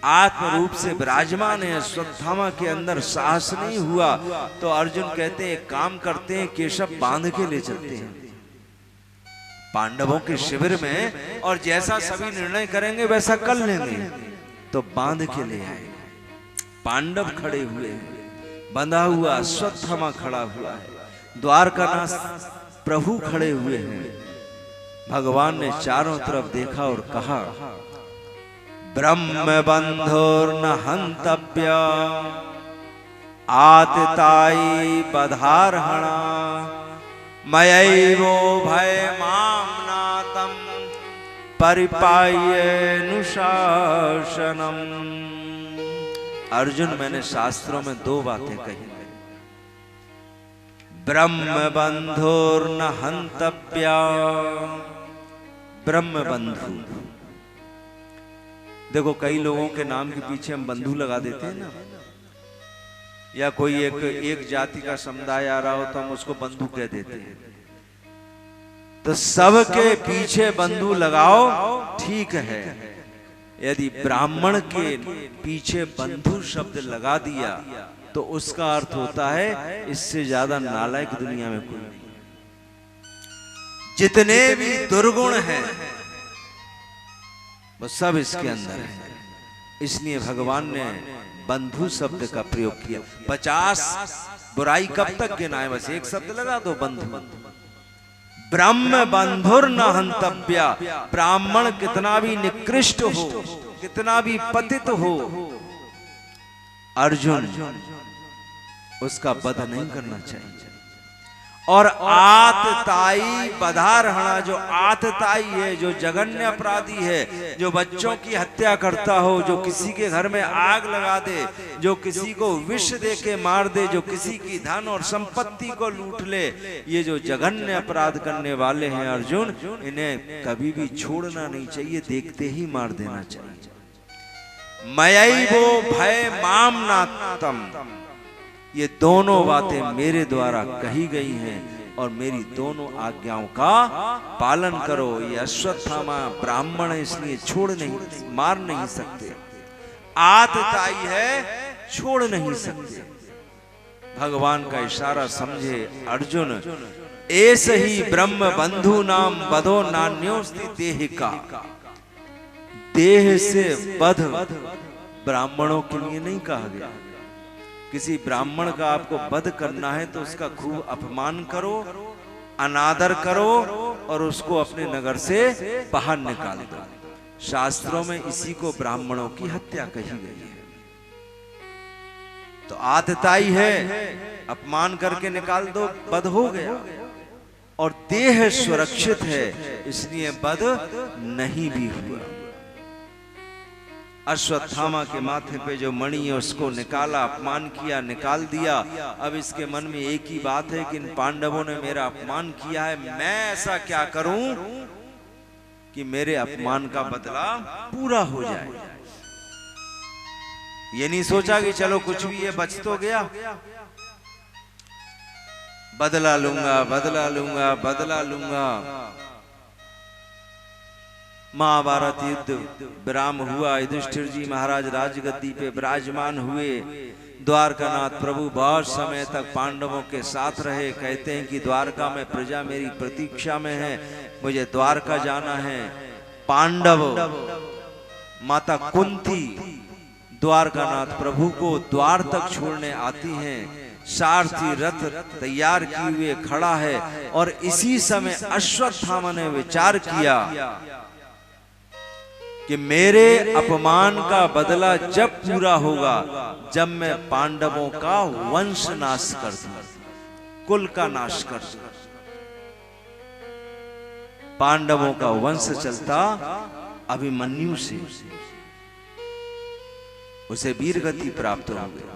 आत्म रूप से विराजमान है, अश्वत्थामा के अंदर साहस नहीं हुआ, तो अर्जुन कहते हैं एक काम करते हैं, केशव बांध के ले चलते हैं पांडवों के शिविर में, और जैसा सभी निर्णय करेंगे वैसा कर लेंगे। तो बांध के ले आए। पांडव खड़े हुए हैं, बंधा हुआ अश्वत्थामा खड़ा हुआ है, द्वारकानाथ प्रभु खड़े हुए हैं। भगवान ने चारों तरफ देखा और कहा, ब्रह्म बंधुर्न हंतव्य आतिताई बधारहणा मयैवो भयमां नातं परिपायनुशासनम्। अर्जुन, मैंने शास्त्रों में दो बातें कही, ब्रह्म बंधुर्न हंतव्य, ब्रह्म बंधु। देखो कई लोगों के नाम के पीछे हम बंधु लगा देते हैं ना, या कोई एक जाति का समुदाय आ रहा हो तो हम उसको बंधु कह देते हैं। तो सबके पीछे बंधु लगाओ, ठीक है। यदि ब्राह्मण के पीछे बंधु शब्द लगा दिया तो उसका अर्थ होता है इससे ज्यादा नालायक दुनिया में कोई नहीं। जितने भी दुर्गुण हैं वो सब इसके अंदर है। इसलिए भगवान ने बंधु शब्द का प्रयोग किया। 50 बुराई कब तक गिनाए, बस एक शब्द लगा दो, बंधु। ब्रह्म बंधुर न हंतव्य, ब्राह्मण कितना भी निकृष्ट हो, कितना भी पतित हो, अर्जुन उसका वध नहीं करना चाहिए। और आतताई बधारहणा, जो आतताई है, जो जघन्य अपराधी है, जो बच्चों की हत्या करता हो, जो किसी के घर में आग लगा दे, जो किसी को विष दे के मार दे, जो किसी की धन और संपत्ति को लूट ले, ये जो जघन्य अपराध करने वाले हैं अर्जुन, इन्हें कभी भी छोड़ना नहीं चाहिए, देखते ही मार देना चाहिए। मयैवो भयमां नातं, ये दोनों बातें मेरे द्वारा कही गई हैं और मेरी दोनों आज्ञाओं का पालन करो। ये अश्वत्थामा ब्राह्मण है, इसलिए छोड़ नहीं, मार नहीं सकते। आतताई है, छोड़ नहीं सकते। भगवान का इशारा समझे अर्जुन, ऐस ही ब्रह्म बंधु नाम बधो नान्योस्ति देह का। देह से वध ब्राह्मणों के लिए नहीं कहा गया। किसी ब्राह्मण का आपको वध करना है तो उसका खूब अपमान करो, अनादर करो और उसको अपने नगर से बाहर निकाल दो। शास्त्रों में इसी को ब्राह्मणों की हत्या कही गई है। तो आतताई है, अपमान करके निकाल दो, वध हो गया। और देह सुरक्षित है, इसलिए वध नहीं भी हुआ। अश्वत्थामा के माथे पे जो मणि है उसको निकाला, अपमान किया, निकाल दिया। अब इसके मन में एक ही बात है कि इन पांडवों ने मेरा अपमान किया है, मैं ऐसा क्या करूं कि मेरे अपमान का बदला पूरा हो जाए। ये नहीं सोचा कि चलो कुछ भी है, बच तो गया, बदला लूंगा, बदला लूंगा, बदला लूंगा। महाभारत युद्ध विराम हुआ, युधिष्ठिर जी महाराज राजगद्दी पे विराजमान हुए। द्वारकानाथ प्रभु बहुत समय तक पांडवों के साथ रहे। कहते हैं कि द्वारका में प्रजा मेरी प्रतीक्षा में है, मुझे द्वारका जाना है। पांडव माता कुंती द्वारकानाथ प्रभु को द्वार तक छोड़ने आती हैं। सारथी रथ तैयार किए हुए खड़ा है और इसी समय अश्वत्थामा ने विचार किया कि मेरे अपमान का बदला जब पूरा होगा जब मैं पांडवों का वंश नाश कर दूं, कुल का नाश कर दूं। पांडवों का वंश चलता अभिमन्यु से, उसे वीरगति प्राप्त हो गई।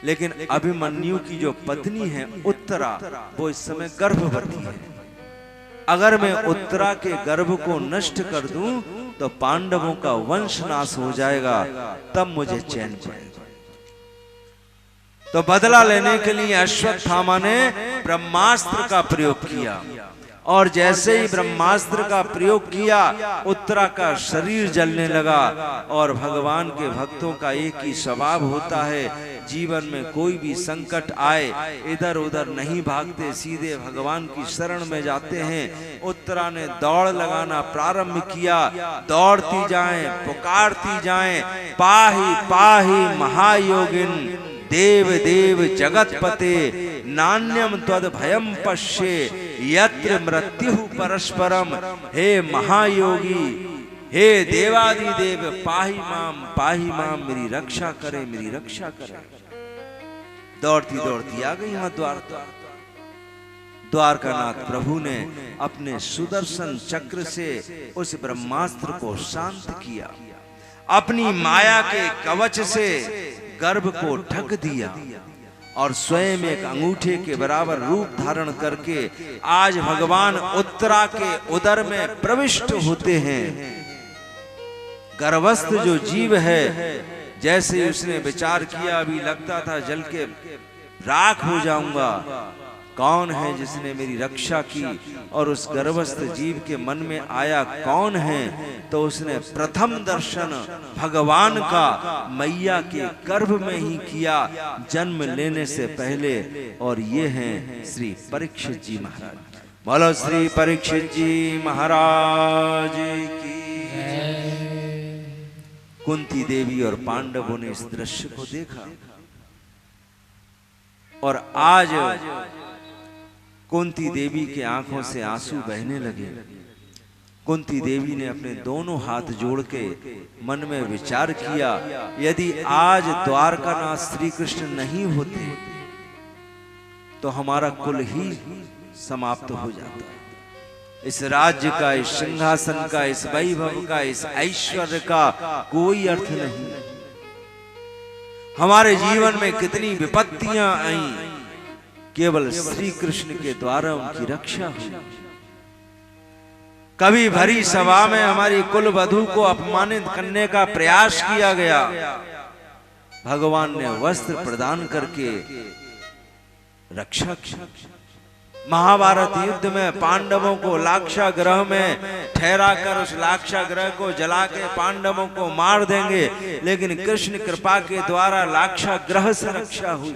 लेकिन अभिमन्यु की जो पत्नी है उत्तरा, वो इस समय गर्भवती है। अगर मैं उत्तरा के गर्भ को नष्ट कर दूं तो पांडवों का वंश नाश हो जाएगा, तब मुझे चैन पड़ेगा। तो बदला लेने के लिए अश्वत्थामा ने ब्रह्मास्त्र का प्रयोग किया और जैसे ही ब्रह्मास्त्र का प्रयोग किया, उत्तरा का शरीर जलने लगा। और भगवान के भक्तों का एक ही स्वभाव होता है, जीवन में कोई भी संकट आए इधर उधर नहीं भागते, सीधे भगवान की शरण में जाते हैं। उत्तरा ने दौड़ लगाना प्रारंभ किया, दौड़ती जाएं, पुकारती जाएं, पाहि पाहि महायोगिन देव देव जगतपते नान्यम त्वद भयम पश्ये यत्र मृत्यु परस्परम। हे महायोगी, हे देवादिदेव, पाहि माम, मेरी रक्षा करे, मेरी रक्षा करे। दौड़ती दौड़ती आ गई वहां द्वार पर। द्वारकानाथ प्रभु ने अपने सुदर्शन चक्र से उस ब्रह्मास्त्र को शांत किया, अपनी माया के कवच से गर्भ को ढक दिया और स्वयं एक अंगूठे के बराबर रूप धारण करके आज भगवान उत्तरा के उदर में प्रविष्ट होते हैं। गर्भस्थ जो जीव है, जैसे उसने विचार किया, अभी लगता था जल के राख हो जाऊंगा, कौन है जिसने मेरी रक्षा की, और उस गर्भस्थ जीव के मन में आया कौन है, तो उसने प्रथम दर्शन भगवान का मैया के गर्भ में ही किया, जन्म लेने से पहले। और ये हैं श्री परीक्षित जी महाराज। बोलो श्री परीक्षित जी महाराज की। कुंती देवी और पांडवों ने इस दृश्य को देखा और आज कुंती देवी के आंखों से आंसू बहने लगे। कुंती देवी ने अपने दोनों हाथ जोड़ के मन में विचार किया, यदि आज द्वारकानाथ श्री कृष्ण नहीं होते तो हमारा कुल ही समाप्त हो जाता। इस राज्य का, इस सिंहासन का, इस वैभव का, इस ऐश्वर्य का कोई अर्थ नहीं। हमारे जीवन में कितनी विपत्तियां आई, केवल श्री कृष्ण के द्वारा उनकी रक्षा हुई। कभी भरी सभा में हमारी कुल वधू को अपमानित करने का प्रयास किया गया, भगवान ने वस्त्र प्रदान करके रक्षा की। महाभारत युद्ध में पांडवों को लाक्षागृह में ठहरा कर उस लाक्षागृह को जला के पांडवों को मार देंगे, लेकिन कृष्ण कृपा के द्वारा लाक्षागृह से रक्षा हुई।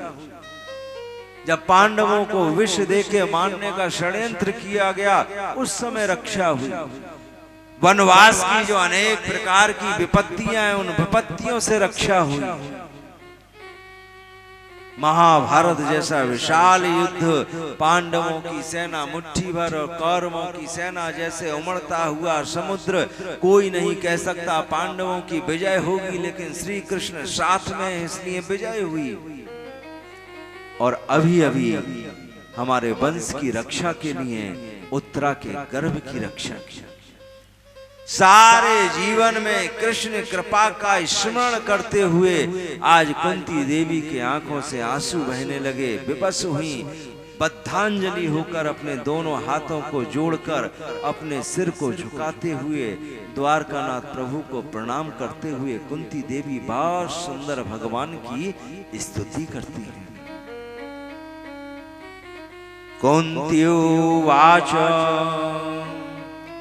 जब पांडवों को विष देके मारने का षड्यंत्र किया गया, उस समय रक्षा हुई। वनवास की जो अनेक प्रकार की विपत्तियां हैं, उन विपत्तियों से रक्षा हुई। महाभारत जैसा विशाल युद्ध, पांडवों की सेना मुट्ठी भर और कौरवों की सेना जैसे उमड़ता हुआ समुद्र, कोई नहीं कह सकता पांडवों की विजय होगी, लेकिन श्री कृष्ण साथ में इसलिए विजय हुई। और अभी अभी हमारे वंश की रक्षा के लिए उत्तरा के गर्भ की रक्षा की। सारे जीवन में कृष्ण कृपा का स्मरण करते हुए आज कुंती देवी के आंखों से आंसू बहने लगे। विवश हुई, बद्धांजलि होकर अपने दोनों हाथों को जोड़कर अपने सिर को झुकाते हुए द्वारकानाथ प्रभु को प्रणाम करते हुए कुंती देवी बहुत सुंदर भगवान की स्तुति करती है। कुंती उवाच,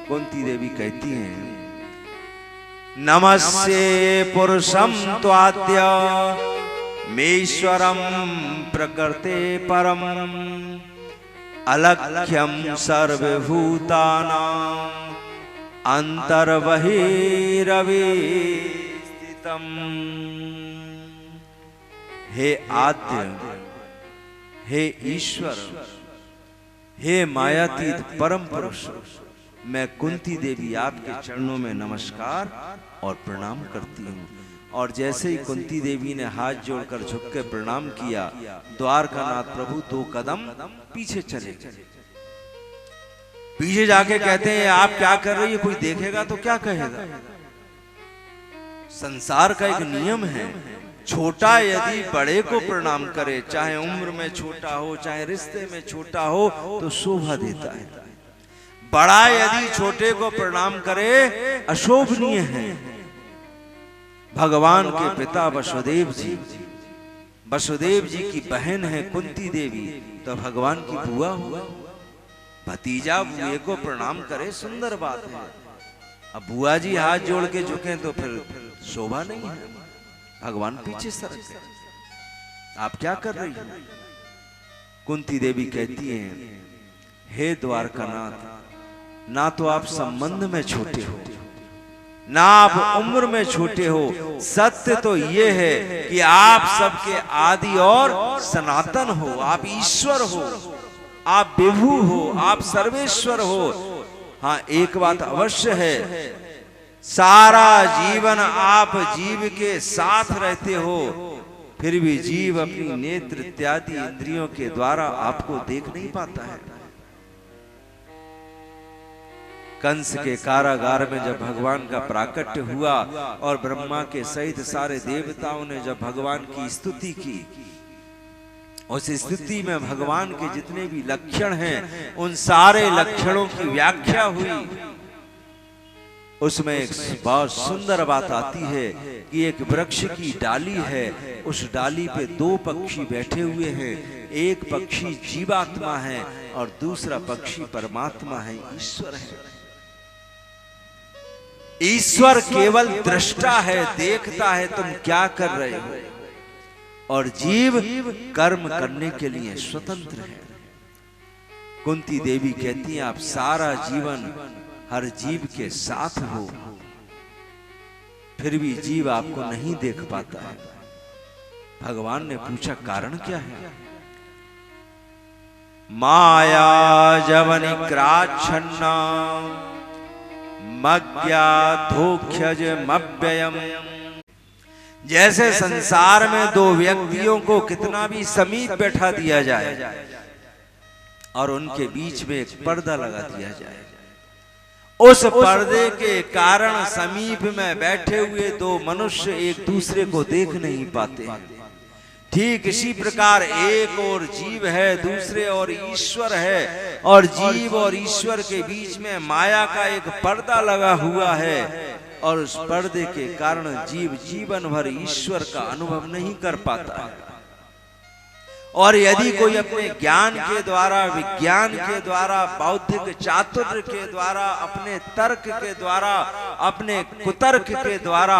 कुंती देवी कहती हैं, नमस्ये पुरुषं त्वाद्य मेश्वरं प्रकृते परम अलक्ष्यं सर्वभूतानां अंतर्बहिरवस्थितम्। हे आद्य, हे ईश्वर, हे मायातीत परम पुरुष, मैं कुंती देवी आपके चरणों में नमस्कार और प्रणाम करती हूँ। और जैसे ही कुंती देवी ने हाथ जोड़कर झुक के प्रणाम किया, द्वारकानाथ प्रभु 2 कदम पीछे चले गए। पीछे जाके कहते हैं, आप क्या कर रही है, कोई देखेगा तो क्या कहेगा। संसार का एक नियम है, छोटा यदि बड़े को प्रणाम करे, चाहे उम्र में छोटा हो, चाहे रिश्ते में छोटा हो, तो शोभा देता है। बड़ा यदि छोटे को प्रणाम करे, अशोभनीय है। भगवान के पिता वसुदेव जी, वसुदेव जी की बहन है कुंती देवी, तो भगवान की बुआ हुआ। भतीजा बुए को प्रणाम करे, सुंदर बात है। अब बुआ जी हाथ जोड़ के झुके तो फिर शोभा नहीं है, भगवान पीछे सरक गए। आप क्या कर रही हो? कुंती देवी कहती हैं, हे द्वारकानाथ, ना तो आप संबंध में छोटे हो, ना आप उम्र में छोटे हो। सत्य तो ये है कि आप सबके आदि और सनातन हो, आप ईश्वर हो, आप विभु हो, आप सर्वेश्वर हो। हाँ, एक बात अवश्य है, सारा जीवन आप जीव के साथ रहते हो, फिर भी जीव अपनी नेत्र इत्यादि इंद्रियों के द्वारा आपको देख नहीं पाता है। कंस के कारागार में जब भगवान का प्राकट्य हुआ और ब्रह्मा के सहित सारे देवताओं ने जब भगवान की स्तुति की, उस स्थिति में भगवान के जितने भी लक्षण हैं उन सारे लक्षणों की व्याख्या हुई। उसमें एक बहुत सुंदर बात आती है कि एक वृक्ष की डाली है, उस डाली पे दो पक्षी बैठे हुए हैं। एक पक्षी जीवात्मा है और दूसरा पक्षी परमात्मा है, ईश्वर है। ईश्वर केवल दृष्टा है, देखता है तुम क्या कर रहे हो, और जीव कर्म करने के लिए स्वतंत्र है। कुंती देवी कहती है, आप सारा जीवन हर जीव के साथ हो, फिर भी जीव आपको नहीं देख पाता है। भगवान ने पूछा, कारण क्या है? माया जवनिक्राच्छन्ना मज्ञा धोख्यज मव्ययम। जैसे संसार में दो व्यक्तियों को कितना भी समीप बैठा दिया जाए और उनके बीच में एक पर्दा लगा दिया जाए, उस पर्दे के कारण समीप में बैठे हुए दो मनुष्य एक दूसरे को देख नहीं पाते हैं। ठीक इसी प्रकार एक और जीव है, दूसरे और ईश्वर है, और जीव और ईश्वर के बीच में माया का एक पर्दा लगा हुआ है, और उस पर्दे के कारण जीव जीवन भर ईश्वर का अनुभव नहीं कर पाता है। और यदि कोई अपने ज्ञान के द्वारा, विज्ञान के द्वारा, बौद्धिक चातुर्य के द्वारा, अपने तर्क के द्वारा, अपने कुतर्क के द्वारा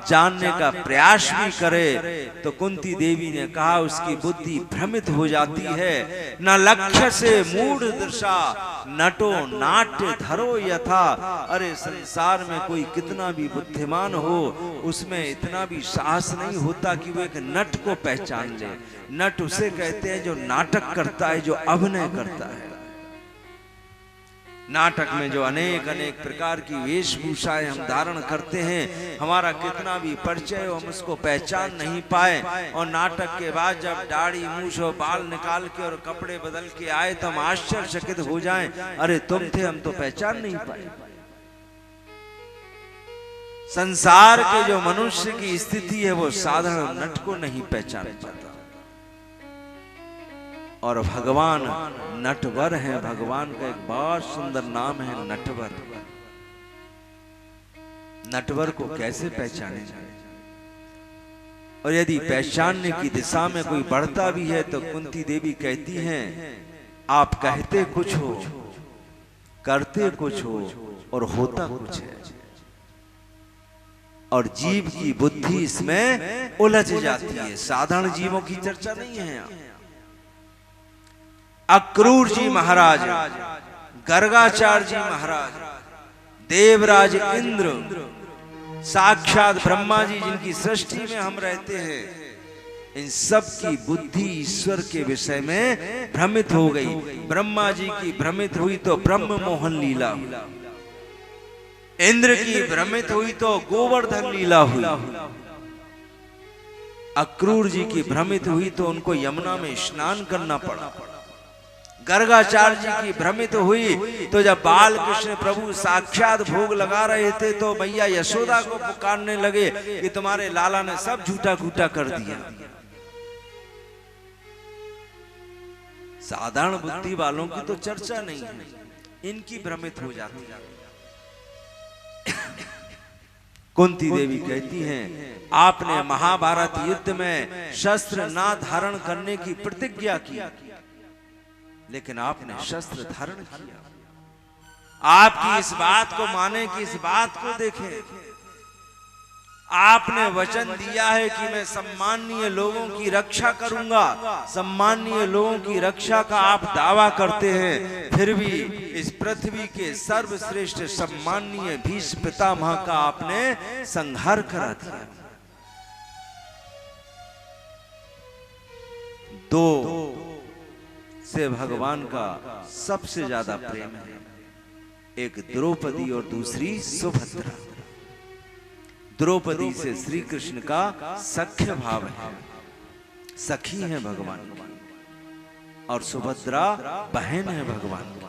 जानने का प्रयास भी करे, तो कुंती देवी ने कहा उसकी बुद्धि भ्रमित हो जाती है। न लक्ष्य से मूढ़ दृशा नटो नाट्य धरो यथा। अरे संसार में कोई कितना भी बुद्धिमान हो, उसमें इतना भी साहस नहीं होता कि वो एक नट को पहचान ले। नट उसे कहते हैं जो नाटक करता है, जो अभिनय करता है। नाटक में जो अनेक अनेक प्रकार की वेशभूषाएं हम धारण करते हैं, हमारा कितना भी परिचय हो, हम उसको पहचान नहीं पाए, और नाटक के बाद जब दाढ़ी मूछ और बाल निकाल के और कपड़े बदल के आए तो हम आश्चर्यचकित हो जाएं, अरे तुम थे, हम तो पहचान नहीं पाए। संसार के जो मनुष्य की स्थिति है वो साधारण नट को नहीं पहचान पाता, और भगवान नटवर है। भगवान का एक बहुत सुंदर नाम है नटवर। नटवर को कैसे पहचाने जाए? और यदि पहचानने की दिशा में कोई बढ़ता भी है तो कुंती देवी कहती हैं, आप कहते कुछ हो, करते कुछ हो, और होता कुछ है। और जीव की बुद्धि इसमें उलझ जाती है। साधारण जीवों की चर्चा नहीं है यहाँ। अक्रूर जी महाराज, गर्गाचार्य जी महाराज, देवराज इंद्र, साक्षात ब्रह्मा जी जिनकी सृष्टि में हम रहते हैं, इन सब की बुद्धि ईश्वर के विषय में भ्रमित हो गई। ब्रह्मा जी की भ्रमित हुई तो ब्रह्म मोहन लीला, इंद्र की भ्रमित हुई तो गोवर्धन लीला हुई, अक्रूर जी की भ्रमित हुई तो उनको यमुना में स्नान करना पड़ा, गर्गाचार्य जी की भ्रमित हुई तो जब बाल कृष्ण प्रभु साक्षात भोग लगा रहे थे तो मैया यशोदा को पुकारने लगे कि तुम्हारे लाला ने सब झूठा खूटा कर दिया। साधारण बुद्धि वालों की तो चर्चा नहीं है, इनकी भ्रमित हो जाती है। कुंती देवी कहती हैं, आपने महाभारत युद्ध में शस्त्र ना धारण करने की प्रतिज्ञा की, लेकिन आपने शस्त्र धारण किया। आपकी इस बात को माने कि इस बात को देखें। आपने वचन दिया है कि मैं सम्माननीय लोगों की रक्षा करूंगा। सम्माननीय लोगों की रक्षा का आप दावा करते हैं, फिर भी इस पृथ्वी के सर्वश्रेष्ठ सम्माननीय भीष्म पितामह का आपने संहार करा दिया। दो से भगवान का सबसे ज्यादा प्रेम है, एक द्रौपदी और दूसरी सुभद्रा। द्रौपदी से श्री कृष्ण का सख्य भाव है, सखी है भगवान की, और सुभद्रा बहन है भगवान की।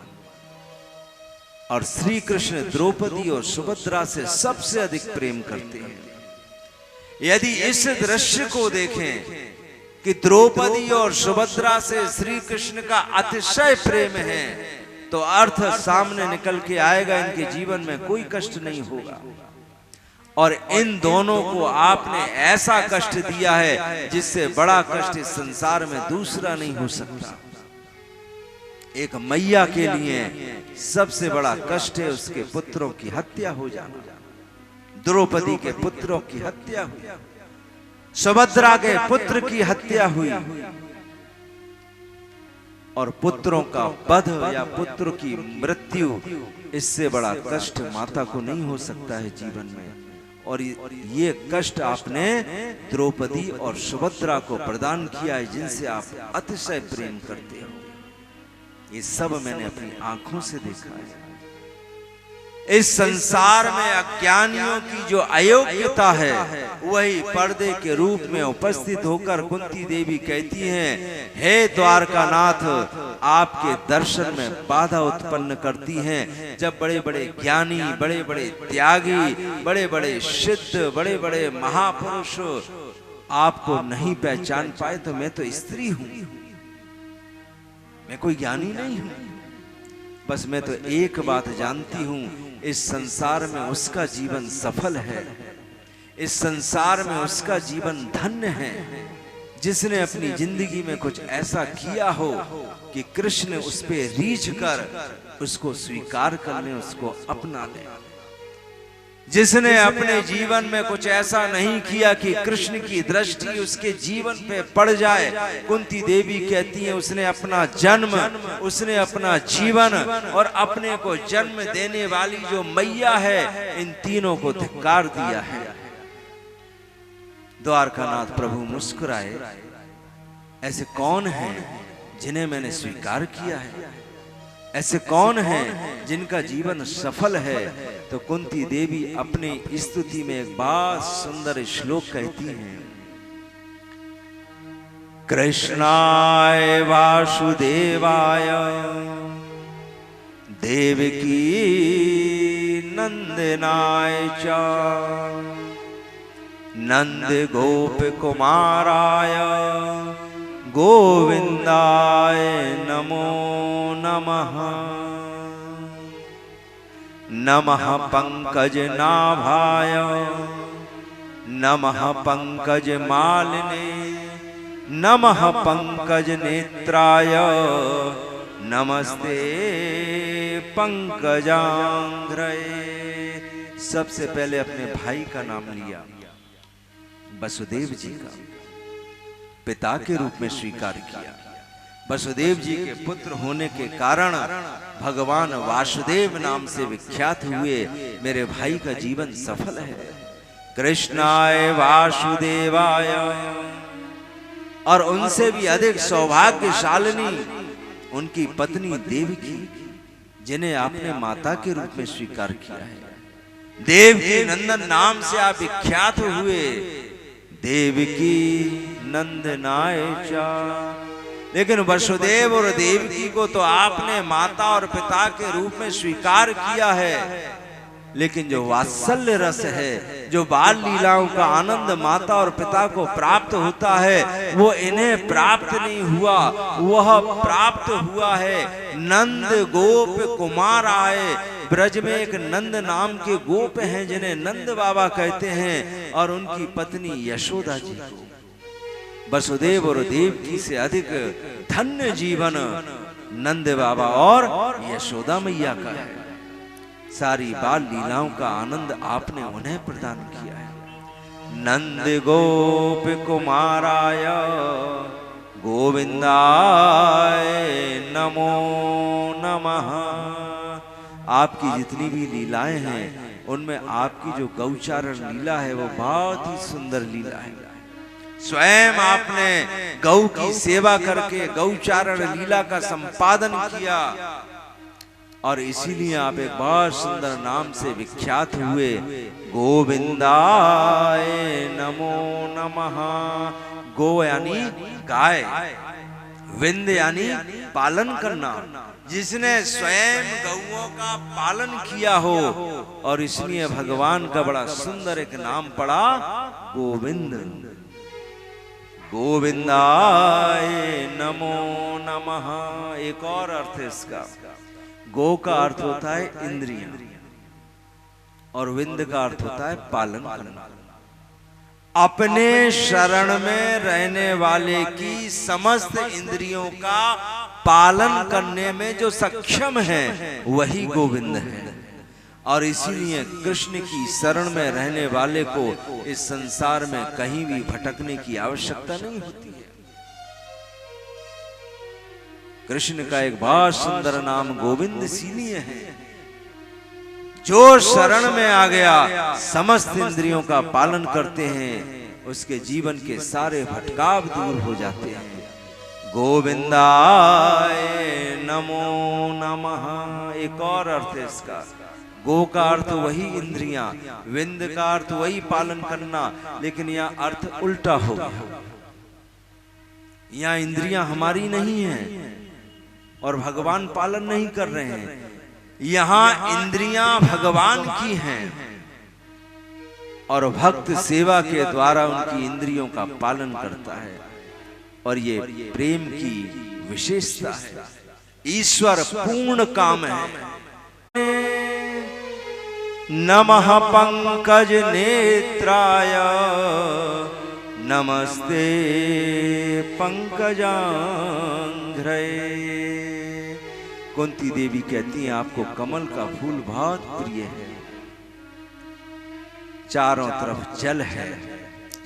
और श्री कृष्ण द्रौपदी और सुभद्रा से सबसे अधिक प्रेम करते हैं। यदि इस दृश्य को देखें कि द्रौपदी और सुभद्रा से श्री कृष्ण का अतिशय प्रेम है, तो अर्थ सामने निकल के आएगा, इनके जीवन में कोई कष्ट नहीं होगा। और इन दोनों को आपने ऐसा कष्ट दिया है जिससे बड़ा कष्ट इस संसार में दूसरा नहीं हो सकता। एक मैया के लिए सबसे बड़ा कष्ट है उसके पुत्रों की हत्या हो जाना। द्रौपदी के पुत्रों की हत्या हुई, सुभद्रा के पुत्र की हत्या हुई, और पुत्रों का वध या पुत्र की मृत्यु, इससे बड़ा कष्ट माता को नहीं हो सकता है जीवन में। और ये कष्ट आपने द्रौपदी और सुभद्रा को प्रदान किया है, जिनसे आप अतिशय प्रेम करते हो। ये सब मैंने अपनी आंखों से देखा है। इस संसार में अज्ञानियों की जो अयोग्यता है, वही पर्दे के रूप में उपस्थित होकर कुंती देवी कहती हैं, हे द्वारकानाथ, आपके दर्शन में बाधा उत्पन्न करती हैं। जब बड़े बड़े ज्ञानी, बड़े बड़े त्यागी, बड़े बड़े सिद्ध, बड़े बड़े महापुरुष आपको नहीं पहचान पाए, तो मैं तो स्त्री हूं, मैं कोई ज्ञानी नहीं हूं। बस मैं तो एक बात जानती हूं, इस संसार में उसका जीवन सफल है, इस संसार में उसका जीवन धन्य है जिसने अपनी जिंदगी में कुछ ऐसा किया हो कि कृष्ण उस पे रीझ कर उसको स्वीकार कर ले, उसको अपना ले। जिसने अपने जीवन में कुछ ऐसा नहीं किया कि कृष्ण की दृष्टि उसके जीवन पे पड़ जाए। कुंती देवी कहती है, उसने अपना जन्म, उसने अपना जीवन और अपने को जन्म देने वाली जो मैया है, इन तीनों को धिक्कार दिया है। द्वारकानाथ प्रभु मुस्कुराए, ऐसे कौन हैं जिन्हें मैंने स्वीकार किया है? ऐसे कौन हैं जिनका जीवन सफल है? तो कुंती देवी अपनी स्तुति में एक बहुत सुंदर श्लोक कहती हैं, कृष्णाय वासुदेवाय देवकी नंदनाय च नंद गोप कुमाराय गोविंदाय नमो नमः। नमः पंकज नाभाय नमः पंकज मालिने नमः पंकज नेत्राय नमस्ते पंकजांघ्रये। सबसे पहले अपने भाई का नाम लिया, वसुदेव जी का पिता के रूप में स्वीकार किया। वसुदेव जी के पुत्र होने के कारण भगवान वासुदेव नाम से विख्यात हुए। मेरे भाई का जीवन सफल है। कृष्णाय वासुदेवाय। और उनसे भी अधिक सौभाग्यशालिनी उनकी पत्नी देवकी, जिन्हें आपने माता के रूप में स्वीकार किया है। देवकी नंदन नाम से आप विख्यात हुए, देवकी नंदनाय चा। लेकिन वसुदेव और देवकी को तो आपने माता और पिता के रूप में स्वीकार किया है, लेकिन जो वात्सल्य रस है, जो बाल लीलाओं का आनंद माता और पिता को प्राप्त होता है, वो इन्हें प्राप्त नहीं हुआ। वह प्राप्त हुआ है नंद गोप कुमार आए। ब्रज में एक नंद नाम के गोप हैं जिन्हें नंद बाबा कहते हैं, और उनकी पत्नी यशोदा जी को। वसुदेव और देवकी से अधिक धन्य जीवन नंद बाबा और यशोदा मैया का है। सारी बाल लीलाओं का आनंद आपने उन्हें प्रदान किया है। नंद गोप कुमाराय गोविंदाय नमो नमः। आपकी जितनी भी लीलाएं हैं उनमें आपकी जो गौचारण लीला है वो बहुत ही सुंदर लीला है। स्वयं आपने गौ की सेवा करके गौचारण लीला का संपादन किया और इसीलिए आप एक बहुत सुंदर नाम से विख्यात हुए, गोविंदाय नमो नमः। गो यानी गाय, विंद यानी पालन करना, जिसने स्वयं गौओं का पालन किया हो और इसलिए भगवान का बड़ा सुंदर एक नाम पड़ा, गोविंद। गोविंदाय नमो नमः। एक और अर्थ है इसका। गो का अर्थ होता है इंद्रियां और विंद का अर्थ होता है पालन करना। अपने शरण में रहने वाले की समस्त इंद्रियों का पालन करने में जो सक्षम है वही गोविंद है। और इसीलिए कृष्ण की शरण में रहने वाले को इस संसार में कहीं भी भटकने की आवश्यकता नहीं होती है। कृष्ण का एक बहुत सुंदर नाम गोविंद इसीलिए है, जो शरण में आ गया समस्त इंद्रियों का पालन करते हैं उसके जीवन के सारे भटकाव दूर हो जाते हैं। गोविंदाय नमो नमः। एक और अर्थ है इसका। गो का अर्थ वही इंद्रियां, विंद का अर्थ वही पालन करना, लेकिन यह अर्थ उल्टा हो गया। यहां इंद्रियां हमारी नहीं हैं और भगवान पालन नहीं कर रहे हैं, यहां इंद्रियां भगवान की हैं और भक्त सेवा के द्वारा उनकी इंद्रियों का पालन करता है। और ये प्रेम की विशेषता है। ईश्वर पूर्ण काम है। नमः पंकज नेत्राय नमस्ते पंकजांघ्रे। कुंती देवी कहती हैं आपको कमल का फूल बहुत प्रिय है। चारों तरफ जल है,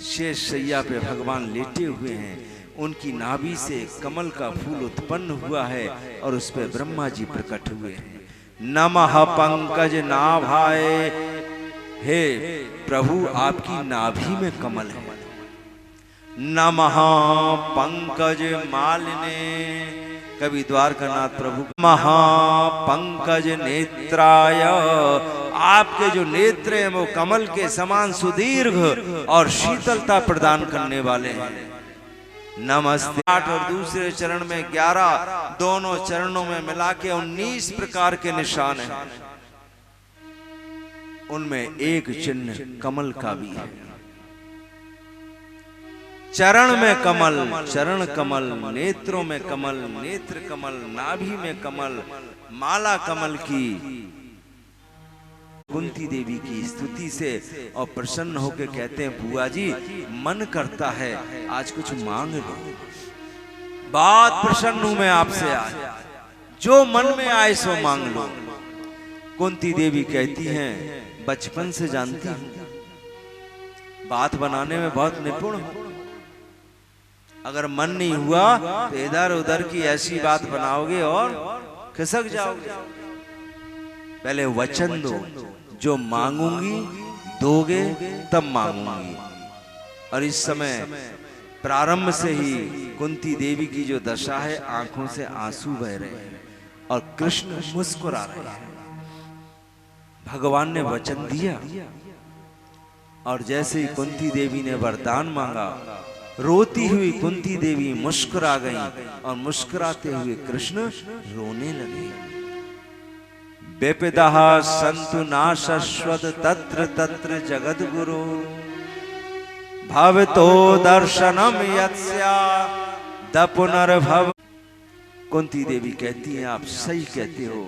शेष शैया पे भगवान लेटे हुए हैं, उनकी नाभि से कमल का फूल उत्पन्न हुआ है और उस पे ब्रह्मा जी प्रकट हुए हैं। नमः पंकज नाभाय। हे प्रभु आपकी नाभि में कमल है। नमः पंकज मालिने। कवि द्वारकानाथ प्रभु महापंकज नेत्राय। आपके जो नेत्र हैं वो कमल के समान सुदीर्घ और शीतलता प्रदान करने वाले हैं। नमस्ते। 8 और दूसरे चरण में 11, दोनों चरणों में मिला के 19 प्रकार के निशान हैं। उनमें एक चिन्ह कमल का भी है। चरण में कमल, चरण कमल, नेत्रों में कमल, नेत्र कमल, नाभि में कमल, माला कमल की। कुंती देवी की स्तुति से और प्रसन्न होकर कहते हैं बुआ जी मन करता है आज कुछ मांग लो। बहुत प्रसन्न हूं मैं आपसे, आज जो मन में आए सो मांग लो। कुंती देवी कहती हैं बचपन से जानती हूं, बात बनाने में बहुत निपुण हूं। अगर मन नहीं हुआ तो इधर उधर की ऐसी बात बनाओगे और खिसक जाओगे। पहले वचन दो, जो मांगूंगी दोगे तब मांगूंगी। और इस समय प्रारंभ से ही कुंती देवी की जो दशा है, आंखों से आंसू बह रहे हैं और कृष्ण मुस्कुरा रहे हैं। भगवान ने वचन दिया और जैसे ही कुंती देवी ने वरदान मांगा, रोती हुई कुंती देवी मुस्कुरा गई और मुस्कुराते हुए कृष्ण रोने लगे। बेपिदः सन्तु नाशश्वत तत्र तत्र जगद्गुरु भवतो दर्शनम यत्स्या पुनर्भव। कुंती देवी कहती हैं आप सही कहते हो,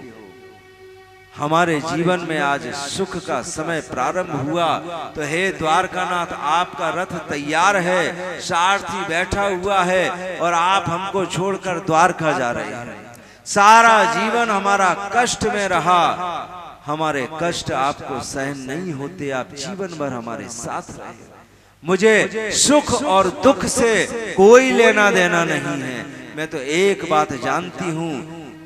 हमारे जीवन में आज सुख का समय प्रारंभ हुआ तो हे द्वारकानाथ आपका रथ तैयार है, सारथी बैठा हुआ है और आप हमको छोड़कर द्वारका जा रहे हैं। सारा जीवन हमारा कष्ट में रहा, हमारे कष्ट आपको सहन नहीं होते, आप जीवन भर हमारे साथ रहे। मुझे सुख और दुख से कोई लेना देना नहीं है। मैं तो एक बात जानती हूँ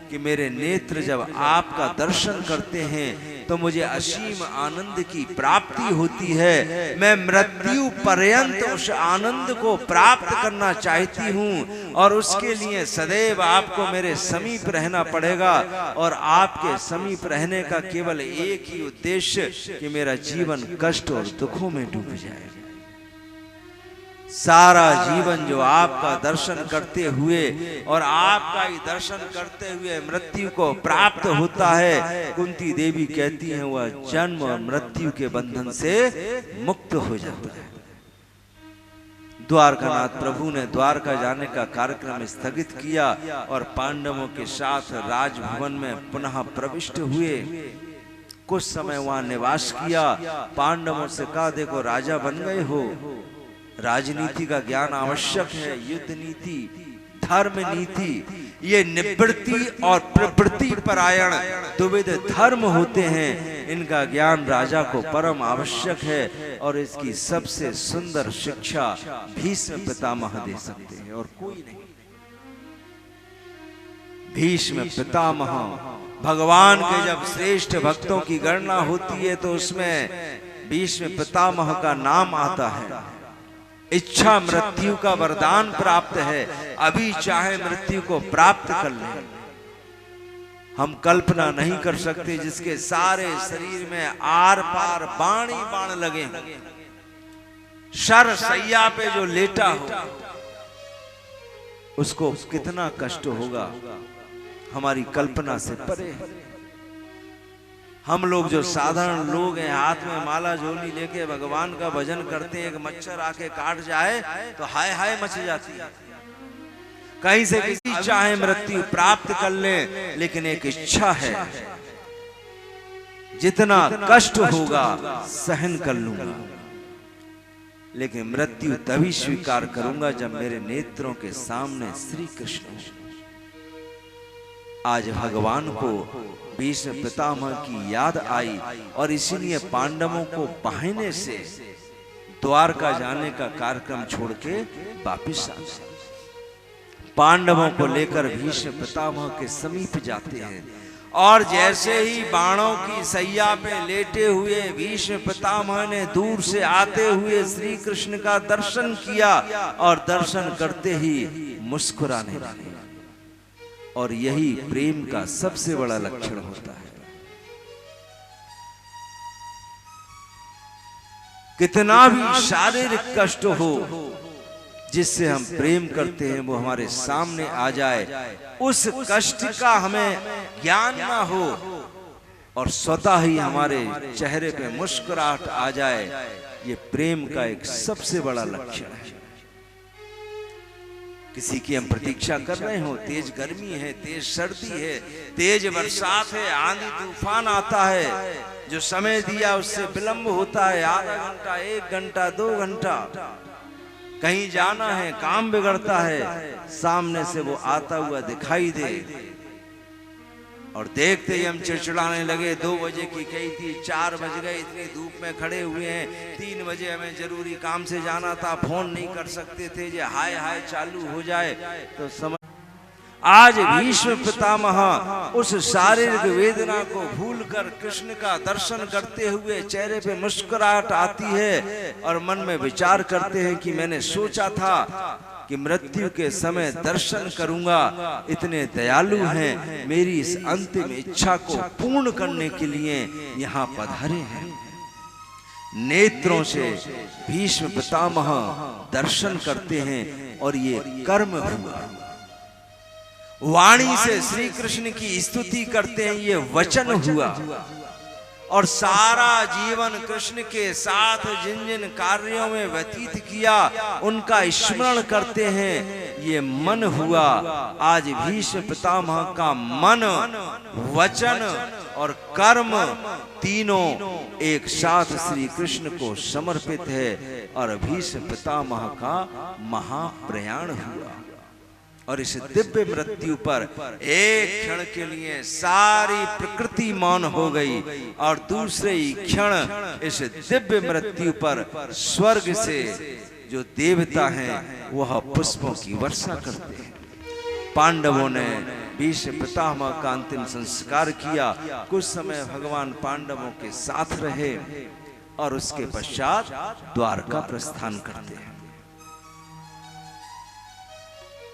कि मेरे नेत्र जब आपका दर्शन करते हैं तो मुझे असीम आनंद की प्राप्ति होती है। मैं मृत्यु पर्यंत उस आनंद को प्राप्त करना चाहती हूँ और उसके लिए सदैव आपको मेरे समीप रहना पड़ेगा। और आपके समीप रहने का केवल एक ही उद्देश्य कि मेरा जीवन कष्ट और दुखों में डूब जाए। सारा जीवन जो आपका दर्शन करते हुए और आपका ही दर्शन करते हुए मृत्यु को प्राप्त होता है, कुंती देवी कहती हैं वह जन्म और मृत्यु के बंधन से मुक्त हो जाता है। द्वारकानाथ प्रभु ने द्वारका जाने का कार्यक्रम स्थगित किया और पांडवों के साथ राजभवन में पुनः प्रविष्ट हुए। कुछ समय वहां निवास किया। पांडवों से कहा, देखो राजा बन गए हो, राजनीति का ज्ञान आवश्यक है, युद्ध नीति, धर्म नीति, ये निवृत्ति और प्रवृत्ति परायण द्विविध धर्म होते हैं, इनका ज्ञान राजा को परम आवश्यक है। और इसकी सबसे सुंदर शिक्षा भीष्म पितामह दे सकते हैं और कोई नहीं। भीष्म पितामह, भगवान के जब श्रेष्ठ भक्तों की गणना होती है तो उसमें भीष्म पितामह का नाम आता है। इच्छा मृत्यु का वरदान प्राप्त है, अभी चाहे मृत्यु को प्राप्त कर ले। हम कल्पना नहीं कर सकते जिसके सारे शरीर में आर पार बाण ही बाण लगे, शर सैया पे जो लेटा हो उसको कितना कष्ट होगा, हमारी कल्पना से परे। हम लोग जो साधारण लोग हैं, हाथ में माला झोली लेके भगवान का भजन करते हैं, एक मच्छर आके काट जाए तो हाय हाय मच जाती है। कहीं से किसी चाहे मृत्यु प्राप्त कर ले, लेकिन एक इच्छा है, जितना कष्ट होगा सहन कर लूंगा, लेकिन मृत्यु तभी स्वीकार करूंगा जब मेरे नेत्रों के सामने श्री कृष्ण। आज भगवान को भीष्म पितामह की याद आई और इसीलिए पांडवों को बहाने से द्वारका जाने का कार्यक्रम छोड़ के वापिस आ गए। पांडवों को लेकर भीष्म पितामह के समीप जाते हैं और जैसे ही बाणों की सैया पे लेटे हुए भीष्म पितामह ने दूर से आते हुए श्री कृष्ण का दर्शन किया और दर्शन करते ही मुस्कुराने लगे। और यही प्रेम का सबसे बड़ा लक्षण होता है। कितना भी शारीरिक कष्ट हो, जिससे हम प्रेम करते हैं वो हमारे सामने आ जाए, उस कष्ट का हमें ज्ञान ना हो और स्वतः ही हमारे चेहरे पे मुस्कुराहट आ जाए, ये प्रेम का एक सबसे बड़ा लक्षण है। किसी की हम प्रतीक्षा कर रहे हो, तेज गर्मी है, तेज सर्दी है, तेज बरसात है, आंधी तूफान आता है, जो समय दिया उससे विलंब होता है, आधा घंटा, 1 घंटा, 2 घंटा, कहीं जाना है, काम बिगड़ता है, सामने से वो आता हुआ दिखाई दे और देखते ही हम चिड़चिड़ाने लगे। 2 बजे की कही थी, 4 बज गए, इतनी धूप में खड़े हुए हैं, 3 बजे हमें जरूरी काम से जाना था, फोन नहीं कर सकते थे, जे हाय हाय चालू हो जाए तो समझ। आज भीष्म पितामह उस शारीरिक वेदना को भूलकर कृष्ण का दर्शन करते हुए चेहरे पे मुस्कुराहट आती है और मन में विचार करते हैं कि मैंने सोचा था कि मृत्यु के समय दर्शन करूंगा, इतने दयालु हैं, मेरी इस अंतिम इच्छा को पूर्ण करने के लिए यहाँ पधारे हैं। नेत्रों से भीष्म पितामह दर्शन करते हैं और ये कर्म हुआ। वाणी से श्री कृष्ण की स्तुति करते हैं, ये वचन हुआ। और सारा जीवन कृष्ण के साथ जिन जिन कार्यों में व्यतीत किया उनका स्मरण करते हैं, ये मन हुआ। आज भीष्म पितामह का मन, वचन और कर्म तीनों एक साथ श्री कृष्ण को समर्पित है और भीष्म पितामह का महाप्रयाण हुआ। और इस दिव्य मृत्यु पर एक क्षण के लिए सारी प्रकृति मौन हो गई और दूसरे ही क्षण इस दिव्य मृत्यु पर स्वर्ग से जो देवता हैं वह पुष्पों की वर्षा करते हैं। पांडवों ने भीष्म पितामह का अंतिम संस्कार किया। कुछ समय भगवान पांडवों के साथ रहे और उसके पश्चात द्वारका प्रस्थान करते हैं।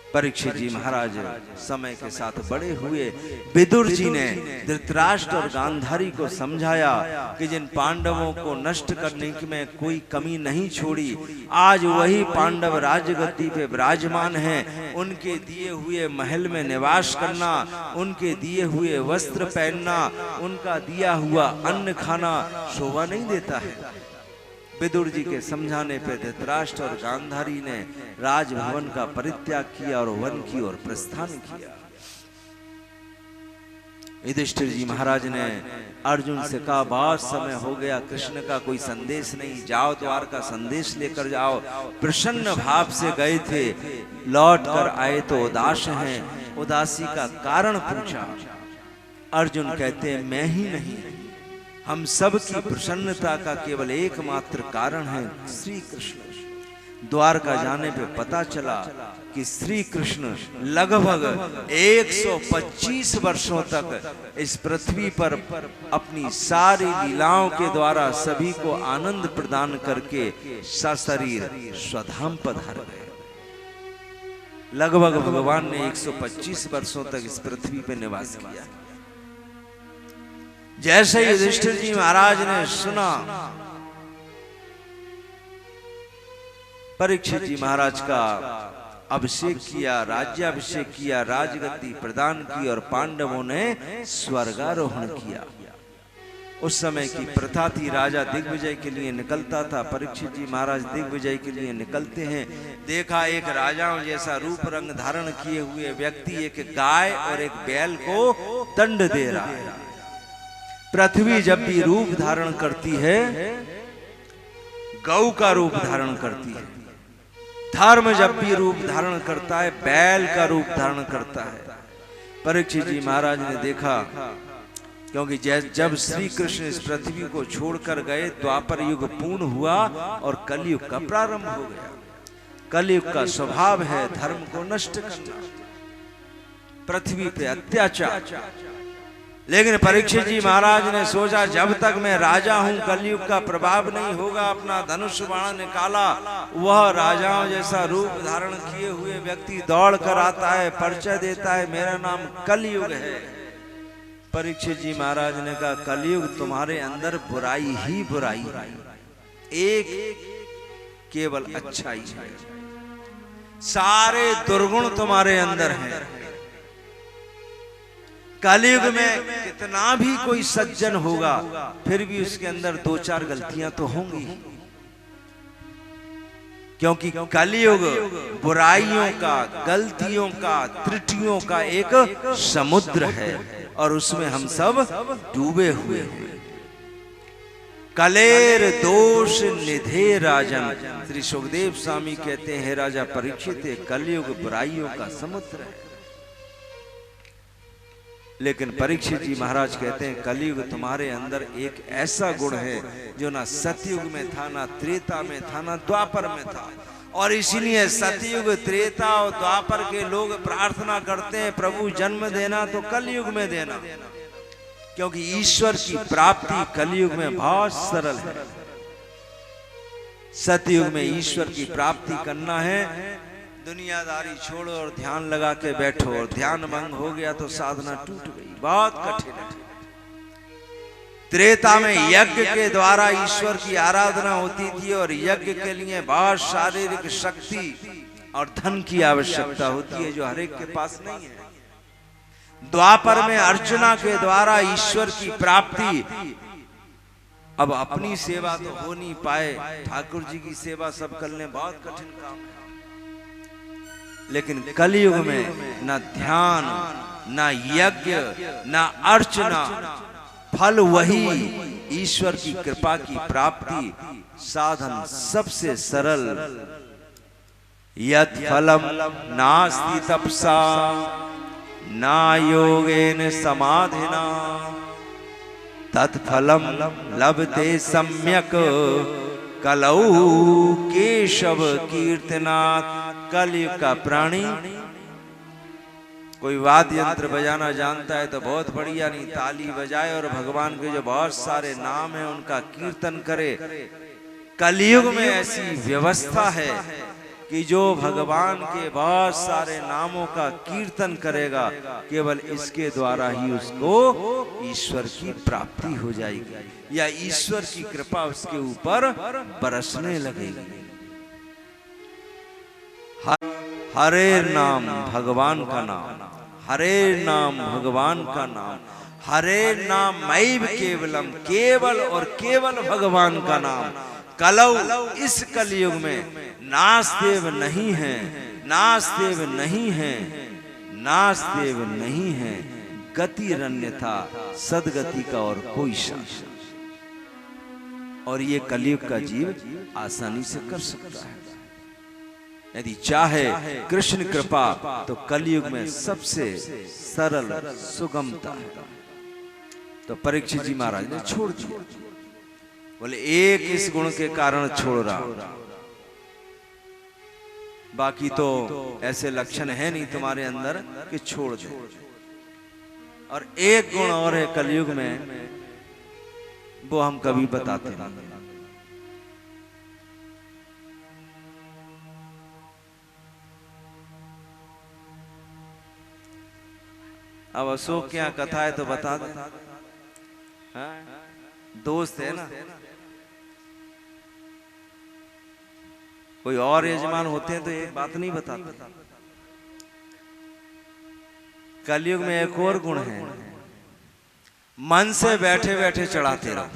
परीक्षित जी महाराज समय के साथ बड़े हुए। विदुर जी ने धृतराष्ट्र और गांधारी को समझाया कि जिन पांडवों को नष्ट करने में कोई कमी नहीं छोड़ी, आज वही पांडव राजगद्दी पे विराजमान हैं। उनके दिए हुए महल में निवास करना, उनके दिए हुए वस्त्र पहनना, उनका दिया हुआ अन्न खाना शोभा नहीं देता है। विदुर जी के समझाने पे धृतराष्ट्र और गांधारी ने राजभवन का परित्याग किया और वन की ओर प्रस्थान किया। युधिष्ठिर जी महाराज ने अर्जुन से कहा, बहुत समय हो गया, कृष्ण का कोई संदेश नहीं, जाओ द्वार का संदेश लेकर जाओ। प्रसन्न भाव से गए थे, लौट कर आए तो उदास हैं। उदासी का कारण पूछा। अर्जुन कहते हैं, मैं ही नहीं, हम सब की प्रसन्नता का केवल एकमात्र कारण है श्री कृष्ण। द्वारका जाने पे पता चला कि श्री कृष्ण लगभग 125 वर्षों तक इस पृथ्वी पर अपनी सारी लीलाओं के द्वारा सभी को आनंद प्रदान करके सशरीर स्वधाम पधार गए। लगभग भगवान ने 125 वर्षों तक इस पृथ्वी पर निवास किया। जैसे ही युधिष्ठिर जी महाराज ने सुना, परीक्षित जी महाराज का अभिषेक किया, राज्याभिषेक किया, राजगद्दी प्रदान की और पांडवों ने स्वर्गारोहण किया। उस समय की प्रथा थी, राजा दिग्विजय के लिए निकलता था। परीक्षित जी महाराज दिग्विजय के लिए निकलते हैं। देखा एक राजाओं जैसा रूप रंग धारण किए हुए व्यक्ति एक गाय और एक बैल को दंड दे रहा है। पृथ्वी जब भी रूप धारण करती है, गौ का रूप धारण करती है। धर्म जब भी रूप धारण करता है, बैल का रूप धारण करता है। परीक्षित जी महाराज ने देखा, क्योंकि जब श्री कृष्ण इस पृथ्वी को छोड़कर गए, द्वापर युग पूर्ण हुआ और कलयुग का प्रारंभ हो गया। कलयुग का स्वभाव है धर्म को नष्ट करना, पृथ्वी पे अत्याचार। लेकिन परीक्षित जी महाराज ने सोचा, जब तक मैं राजा हूं कलयुग का प्रभाव नहीं होगा। अपना धनुष बाण निकाला। वह राजाओं जैसा रूप धारण किए हुए व्यक्ति दौड़ कर आता है, परिचय देता है, मेरा नाम कलयुग है। परीक्षित जी महाराज ने कहा, कलयुग तुम्हारे अंदर बुराई ही बुराई है, एक केवल अच्छाई है। सारे दुर्गुण तुम्हारे अंदर हैं। कलयुग में कितना भी कोई सज्जन होगा, फिर भी उसके अंदर दो चार गलतियां तो होंगी, क्योंकि कलयुग बुराइयों का, गलतियों का, त्रुटियों का एक समुद्र है और उसमें हम सब डूबे हुए हैं। कलेर दोष निधे राजन, श्री सुखदेव स्वामी कहते हैं, राजा परीक्षित, कलयुग बुराइयों का समुद्र है। लेकिन परीक्षित जी महाराज कहते हैं, कलयुग तुम्हारे अंदर एक ऐसा गुण है जो ना सतयुग में था, ना त्रेता में था, ना द्वापर में था। और इसीलिए सतयुग, त्रेता और द्वापर के लोग प्रार्थना करते हैं, प्रभु जन्म देना तो कलयुग में देना, क्योंकि ईश्वर की प्राप्ति कलयुग में बहुत सरल है। सतयुग में ईश्वर की प्राप्ति करना है, दुनियादारी छोड़ो और ध्यान लगा के बैठो, और ध्यान भंग हो गया तो साधना टूट गई, बहुत कठिन है। त्रेता में यज्ञ के द्वारा ईश्वर की आराधना होती थी और यज्ञ के लिए बहुत शारीरिक शक्ति और धन की आवश्यकता होती है, जो हर एक के पास नहीं है। द्वापर में अर्चना के द्वारा ईश्वर की प्राप्ति। अब अपनी सेवा तो हो नहीं पाए, ठाकुर जी की सेवा सब कर लें, बहुत कठिन काम है। लेकिन कलयुग में न ध्यान, न यज्ञ, न अर्चना, फल वही ईश्वर की कृपा की प्राप्ति। साधन सबसे सरल यत् फलम नास्ति तपसा ना योगेन समाधिना तत्फलम लभते सम्यक कलौ केशव कीर्तनात्। कलयुग का प्राणी कोई वाद्य यंत्र बजाना जानता है तो बहुत बढ़िया, नहीं ताली बजाए और भगवान के जो बहुत सारे नाम है उनका कीर्तन करे। कलयुग में ऐसी व्यवस्था है कि जो भगवान के बहुत सारे नामों का कीर्तन करेगा केवल इसके द्वारा ही उसको ईश्वर की प्राप्ति हो जाएगी या ईश्वर की कृपा उसके ऊपर बरसने लगेगी। हरे नाम भगवान का नाम, हरे नाम भगवान का नाम, हरे नाम मैव केवलम, केवल और केवल भगवान का नाम। कलौ, इस कलयुग में नास्तेव नहीं है, नास्तेव नहीं है, नास्तेव नहीं है, गति अन्यथा सदगति का और कोई शासन। और ये कलयुग का जीव आसानी से कर सकता है यदि चाहे कृष्ण कृपा, तो कलयुग में सबसे सरल सुगमता है। तो परीक्षित जी महाराज ने छोड़ दिया, बोले एक इस गुण के कारण छोड़ रहा, बाकी तो ऐसे लक्षण है नहीं तुम्हारे अंदर कि छोड़ दो। और एक गुण और है कलयुग में, वो हम कभी बताते नहीं। अब अशोक क्या कथा है तो बता दे, दोस्त है ना। कोई और यजमान होते हैं तो ये बात नहीं बताते। कलयुग में एक और गुण है, मन से बैठे बैठे चढ़ाते रहो,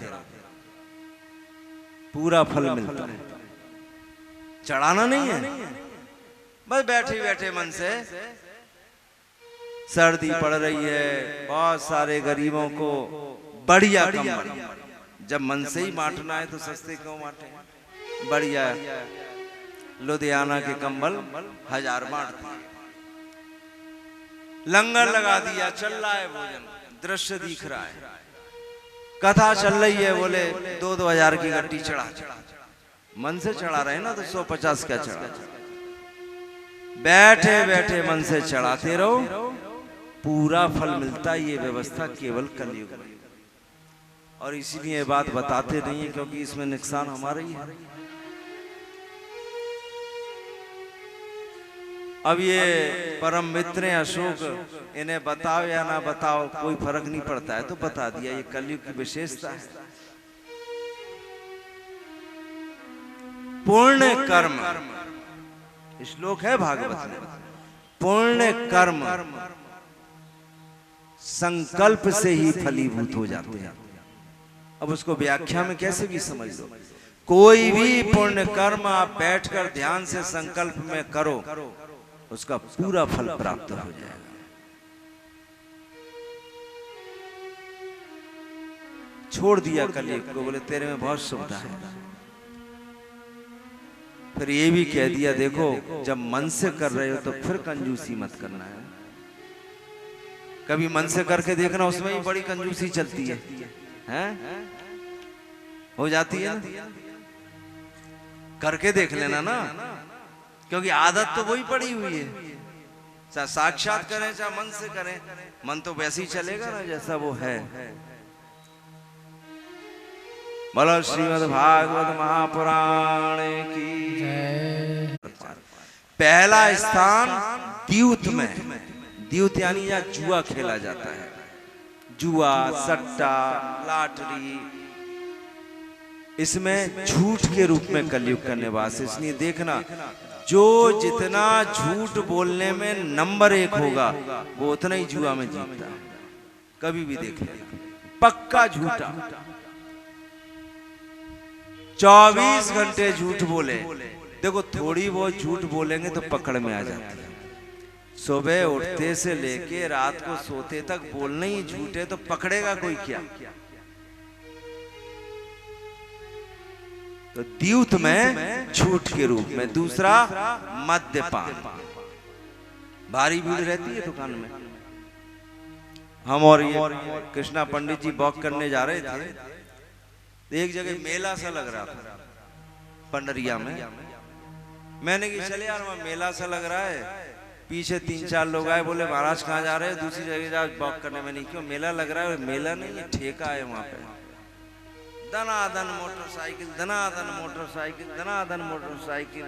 पूरा फल मिलता है। चढ़ाना नहीं है, बस बैठे बैठे मन से। सर्दी पड़ रही है, बहुत सारे गरीबों को बढ़िया कंबल, जब मन से ही बांटना है तो सस्ते क्यों बांटे, बढ़िया लुधियाना के कंबल 1000 बांट दिए, लंगर लगा दिया, चल रहा है भोजन, दृश्य दिख रहा है, कथा चल रही है, बोले 2-2 हजार की गट्टी चढ़ा। मन से चढ़ा रहे ना तो 150 क्या चढ़ा। बैठे बैठे मन से चढ़ाते रहो, पूरा फल मिलता है। ये व्यवस्था केवल कलयुग में, और इसीलिए ये बात बताते नहीं है क्योंकि इसमें नुकसान हमारा ही है। अब ये परम मित्र अशोक, इन्हें बताओ या ना बताओ कोई फर्क नहीं पड़ता है, तो बता दिया, ये कलयुग की विशेषता है। पूर्ण कर्म, श्लोक है भागवत में, पूर्ण कर्म संकल्प से ही फलीभूत हो जाते हैं। अब उसको व्याख्या में कैसे भी समझ लो, कोई भी पुण्य कर्म आप बैठकर ध्यान से संकल्प में करो, उसका पूरा फल प्राप्त हो जाएगा। छोड़ दिया कलयुग को, बोले तेरे में बहुत सुविधा है। फिर ये भी कह दिया, देखो जब मन से कर रहे हो तो फिर कंजूसी मत करना है। कभी मन से करके देखना, उसमें भी बड़ी कंजूसी चलती है, हैं? हो जाती है ना, करके देख लेना ना, क्योंकि आदत तो वही पड़ी हुई है। चाहे साक्षात करें चाहे मन से करें, मन तो वैसे ही चलेगा ना जैसा वो है। बोलो श्रीमद् भागवत महापुराण की। पहला स्थान द्यूत में, द्यूत यानी यहाँ जुआ खेला जाता है, जुआ, सट्टा, लॉटरी, इसमें झूठ के रूप में कलयुग का निवास। इसलिए देखना, जो जितना झूठ बोलने में नंबर 1 होगा वो उतना ही जुआ में जीतता है। कभी भी देख लेना, पक्का झूठा। 24 घंटे झूठ बोले, देखो थोड़ी बहुत झूठ बोलेंगे तो पकड़ में आ जाती है। सुबह उठते से लेके रात को सोते तक बोलना ही झूठे, तो पकड़ेगा कोई क्या। तो द्यूत में झूठ के रूप में। दूसरा मद्यपान, भारी भीड़ रहती है दुकान में। हम और ये कृष्णा पंडित जी वॉक करने जा रहे थे, तो एक जगह मेला सा लग रहा था पंडरिया में। मैंने कहा चले यार वहाँ मेला सा लग रहा है। पीछे 3-4 लोग आए, बोले महाराज कहाँ जा रहे हैं? दूसरी जगह जा वॉक करने में। नहीं, क्यों? मेला लग रहा है। मेला नहीं है, ठेका है वहाँ पे। दनादन मोटरसाइकिल, दनादन मोटरसाइकिल, दनादन मोटरसाइकिल।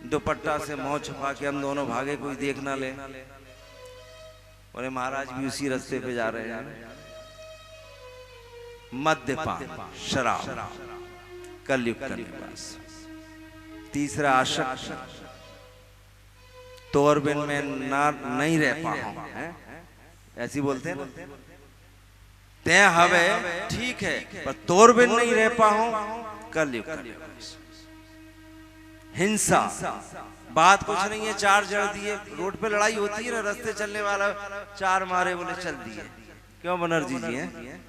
दुपट्टा से मुंह छुपा के हम दोनों भागे, कोई देख ना ले। बोले महाराज भी उसी रास्ते पे जा रहे हैं। मद्यपान, शराब, कलयुग का निवास। तीसरा आशक्त, तोर बिन में ना नहीं रह पाऊं, ऐसी बोलते हैं ना। ते हवे ठीक है, पर तोर बिन नहीं रह पाऊं, कलयुग का निवास। हिंसा, बात कुछ नहीं है, 4 जड़ दिए। रोड पे लड़ाई होती है ना, रास्ते चलने वाला 4 मारे, बोले चल दिए। क्यों बनर्जी जी हैं?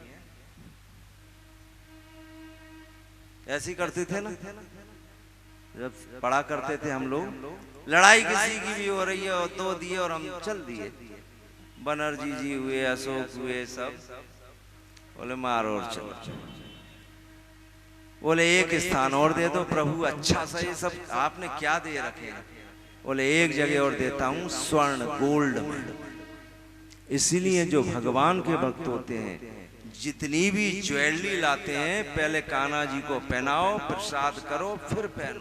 ऐसी करते थे ना जब पढ़ा करते थे हम लोग। लड़ाई किसी की भी हो रही है, तो दिए और हम चल दिए। बनर्जी जी हुए, अशोक हुए, सब बोले मारो और चलो। बोले एक स्थान और दे दो प्रभु, अच्छा सा। ये सब आपने क्या दे रखे? बोले एक जगह और देता हूं, स्वर्ण गोल्ड में। इसीलिए जो भगवान के भक्त होते हैं, जितनी भी ज्वेलरी लाते हैं, पहले कान्हा जी को पहनाओ, प्रसाद करो, फिर पहनो।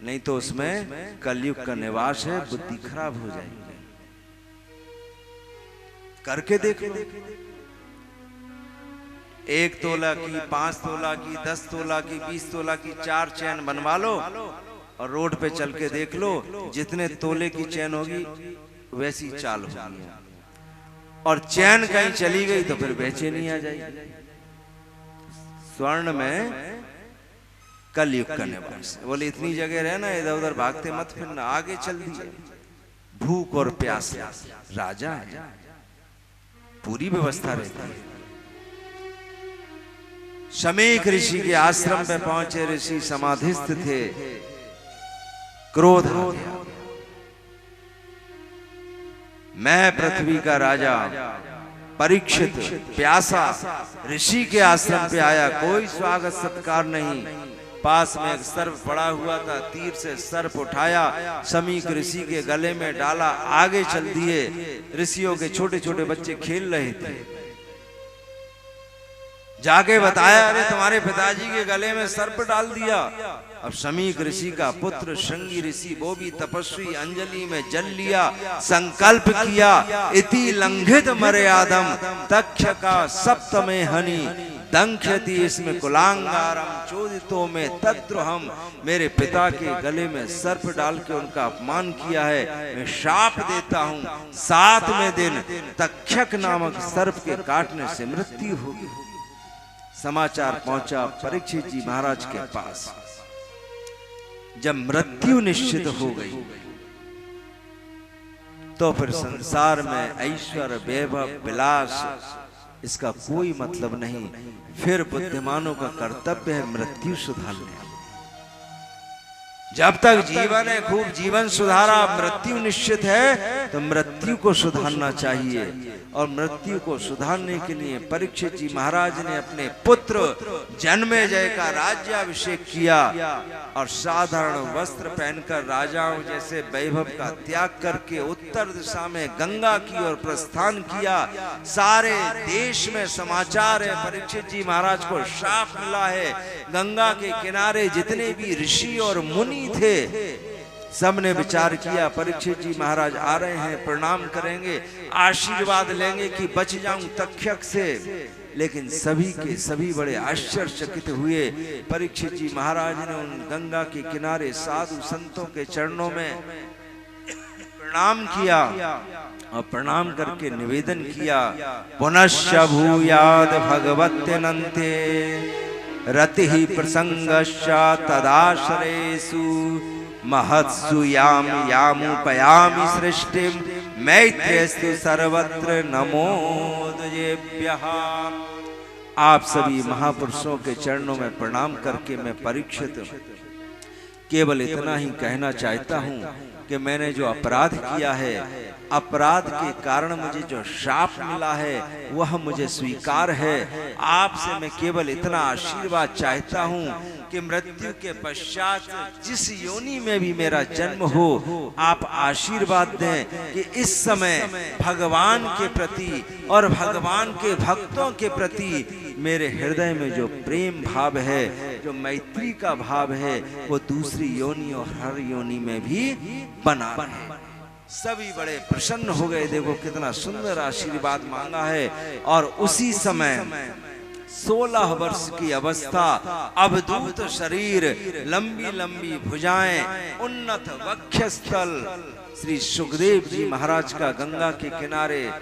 नहीं तो उसमें कलयुग का निवास है, बुद्धि खराब हो जाएगी। करके देखो। 1 तोला की, 5 तोला की, 10 तोला की, 20 तोला की 4 चैन बनवा लो और रोड पे चल के देख लो, जितने तोले की चैन होगी वैसी चाल होगी। और चैन कहीं चली गई तो फिर बेचैनी आ जाएगी। स्वर्ण में कलयुग का निवास। बोले इतनी जगह रहना, इधर उधर भागते मत फिरना, आगे चल दिए। भूख और प्यास, राजा है, पूरी व्यवस्था रहती है। शमीक ऋषि के आश्रम पे पहुंचे, ऋषि समाधिस्थ थे। क्रोध आ गया, मैं पृथ्वी का राजा परीक्षित प्यासा ऋषि के आश्रम पे आया, कोई स्वागत सत्कार नहीं। पास में एक सर्प पड़ा हुआ था, तीर से सर्प उठाया, शमीक ऋषि के गले में डाला, आगे चल दिए। ऋषियों के छोटे छोटे बच्चे खेल रहे थे। जाके बताया, अरे तुम्हारे पिताजी के गले में सर्प डाल दिया। अब शमीक ऋषि का पुत्र श्रृंगी ऋषि, वो भी तपस्वी, अंजलि में जल लिया, संकल्प किया, इति लंघित मर्यादम तक्ष का सप्तमे हनि दंख्यति इसमें कुलांगारम चोदितो में तद्रुहम। मेरे पिता के गले में सर्प डाल के उनका अपमान किया है, मैं शाप देता हूं, 7वें दिन तक्षक नामक सर्प के काटने से मृत्यु होगी। समाचार पहुंचा परीक्षित जी महाराज के पास। जब मृत्यु निश्चित हो गई तो फिर संसार में ऐश्वर्य, वैभव, विलास, इसका कोई मतलब नहीं। फिर बुद्धिमानों का कर्तव्य है मृत्यु सुधारना। जब तक जीवन है, खूब जीवन सुधारा, मृत्यु निश्चित है तो मृत्यु को सुधारना चाहिए। और मृत्यु को सुधारने के लिए परीक्षित जी महाराज ने अपने पुत्र जन्मेजय का राज्याभिषेक किया और साधारण वस्त्र पहनकर राजाओं जैसे वैभव का त्याग करके उत्तर दिशा में गंगा की ओर प्रस्थान किया। सारे देश में समाचार है, परीक्षित जी महाराज को शाप मिला है। गंगा के किनारे जितने भी ऋषि और मुनि थे, सबने विचार किया परीक्षित जी महाराज आ रहे हैं, प्रणाम करेंगे, आशीर्वाद लेंगे कि बच जाऊं तक्षक से। लेकिन सभी के सभी बड़े आश्चर्यचकित हुए। परीक्षित जी महाराज ने उन गंगा के किनारे साधु संतों के चरणों में प्रणाम किया और प्रणाम करके निवेदन किया, पुनश्च भूयाद भगवत्यनन्ते रतिः प्रसंगश्च तदाश्रयेषु महत्सु याम यामुपयामि सृष्टिम मैत्रेस्तु सर्वत्र नमोदयेभ्यः। आप सभी महापुरुषों के चरणों में प्रणाम करके मैं परीक्षित केवल इतना ही कहना चाहता हूँ कि मैंने जो अपराध किया है, अपराध के कारण मुझे जो शाप मिला है वह मुझे स्वीकार है। आपसे मैं केवल इतना आशीर्वाद चाहता हूँ कि मृत्यु के पश्चात जिस योनि में भी मेरा जन्म हो, आप आशीर्वाद दें कि इस समय भगवान के प्रति और भगवान के भक्तों के प्रति मेरे हृदय में जो प्रेम भाव है, जो मैत्री का भाव है, वो दूसरी योनि और हर योनि में भी बना रहे। सभी बड़े प्रसन्न हो गए। देखो कितना सुंदर आशीर्वाद मांगा है। और उसी समय 16 वर्ष की अवस्था, अवधूत शरीर, लंबी लंबी भुजाएं, उन्नत वक्षस्थल, श्री सुखदेव जी महाराज का गंगा के किनारे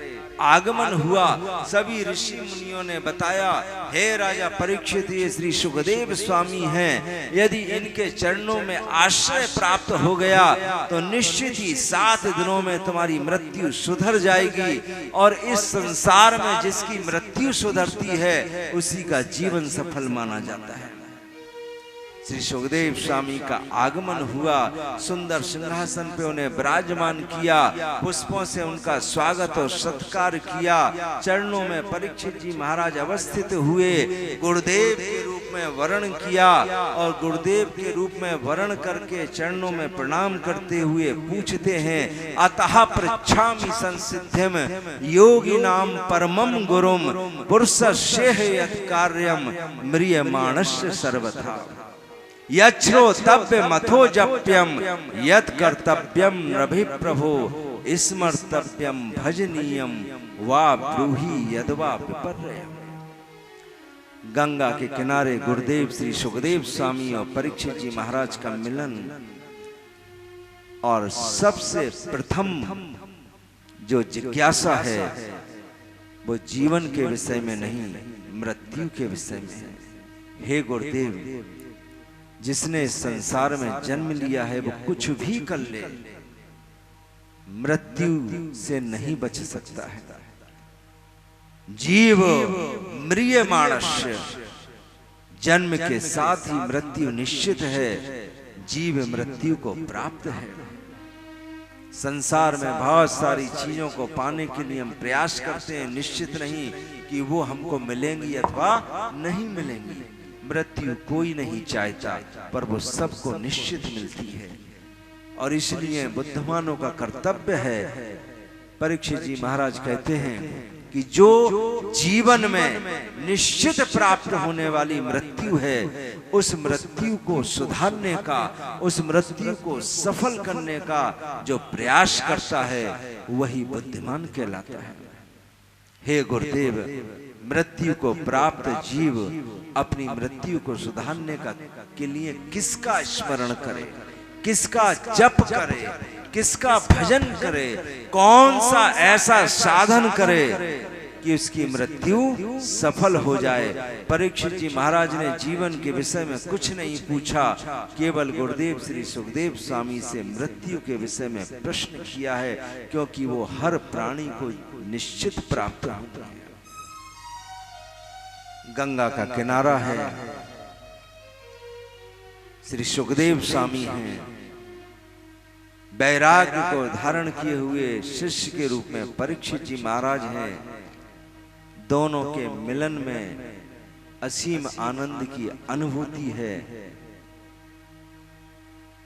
आगमन हुआ। सभी ऋषि मुनियों ने बताया, हे राजा परीक्षित, ये श्री सुखदेव स्वामी हैं। यदि इनके चरणों में आश्रय प्राप्त हो गया तो निश्चित ही 7 दिनों में तुम्हारी मृत्यु सुधर जाएगी। और इस संसार में जिसकी मृत्यु सुधरती है उसी का जीवन सफल माना जाता है। श्री सुखदेव स्वामी का आगमन हुआ। सुंदर सिंहासन पे उन्हें विराजमान किया, पुष्पों से उनका स्वागत और सत्कार किया। चरणों में परीक्षित जी महाराज अवस्थित हुए, गुरुदेव के रूप में वरण किया और गुरुदेव के रूप में वरण करके चरणों में प्रणाम करते हुए पूछते हैं, अतः पृच्छामि संसिद्धिम योगिनाम परमम गुरुम पुरुषस्येह यत् कार्यम म्रियमाणस्य सर्वथा यच्छ्रोतव्य मथो जप्यम यत् कर्तव्यम नभि प्रभो स्मर्तव्यम भजनीयम वा ब्रूहि यद्वा विपर्ययम्। गंगा के किनारे गुरुदेव श्री सुखदेव स्वामी और परीक्षित जी महाराज का मिलन। और सबसे प्रथम जो जिज्ञासा है वो जीवन के विषय में नहीं, मृत्यु के विषय में है। हे गुरुदेव, जिसने संसार में जन्म लिया है वो कुछ भी कर ले, मृत्यु से नहीं बच सकता है। जीव म्रियमाणस्य, जन्म के साथ ही मृत्यु निश्चित है। जीव मृत्यु को प्राप्त है। संसार में बहुत सारी चीजों को पाने के लिए हम प्रयास करते हैं, निश्चित नहीं कि वो हमको मिलेंगी अथवा नहीं मिलेंगी। मृत्यु कोई नहीं चाहता, पर वो सबको निश्चित मिलती है। और इसलिए बुद्धिमानों का कर्तव्य है। परीक्षित जी महाराज कहते हैं कि जो जीवन में निश्चित प्राप्त होने वाली मृत्यु है, उस मृत्यु को सुधारने का, उस मृत्यु को सफल करने का जो प्रयास करता है वही बुद्धिमान कहलाता है। हे गुरुदेव, मृत्यु को प्राप्त जीव अपनी मृत्यु को सुधारने का के लिए किसका स्मरण करे, किसका जप करे, किसका भजन करे, कौन सा ऐसा साधन करे कि उसकी मृत्यु सफल हो जाए। परीक्षित जी महाराज ने जीवन के विषय में कुछ नहीं पूछा, केवल गुरुदेव श्री सुखदेव स्वामी से मृत्यु के विषय में प्रश्न किया है, क्योंकि वो हर प्राणी को निश्चित प्राप्त होता है। गंगा का किनारा है, श्री सुखदेव स्वामी हैं, वैराग्य को धारण किए हुए शिष्य के रूप में परीक्षित जी महाराज हैं। दोनों के मिलन में असीम आनंद की अनुभूति है।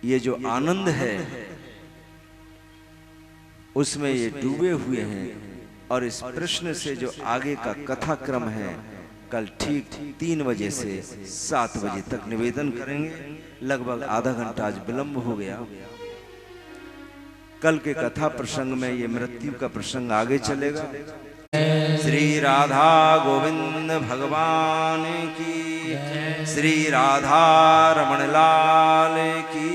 ये जो आनंद है उसमें ये डूबे हुए हैं। और इस प्रश्न से जो आगे का कथाक्रम है, कल ठीक 3 बजे से 7 बजे तक निवेदन करेंगे। लगभग आधा घंटा आज विलंब हो गया। कल के कथा प्रसंग में ये मृत्यु का प्रसंग आगे चलेगा। श्री राधा गोविंद भगवान की, श्री राधा रमण लाल की,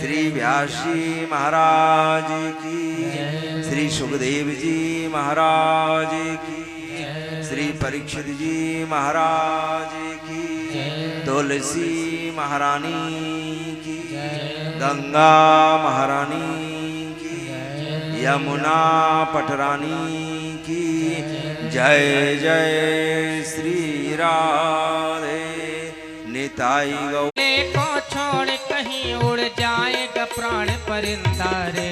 श्री व्यासी महाराज की, श्री सुखदेव जी महाराज की, श्री परीक्षित जी महाराज की, तुलसी महारानी की, गंगा महारानी की, यमुना पटरानी की, जय जय श्री राधे निताई गौ को छोड़ कहीं उड़ जाएगा प्राण परिंदा रे।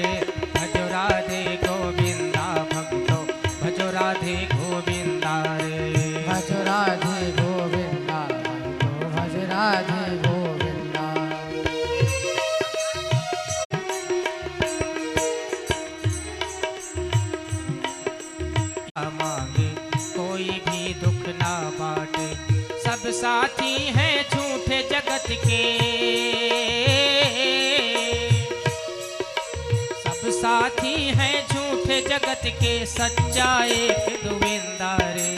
भजो राधे गोविंदा भक्तो भजो राधे गोविंदा रे। भजो राधे गोविंदा भक्तो भज राधे गोविंदा। मांगे कोई भी दुख ना बाटे, सब साथी हैं झूठे जगत के। सब साथी हैं झूठे जगत के, सच्चा एक गोविंदा रे।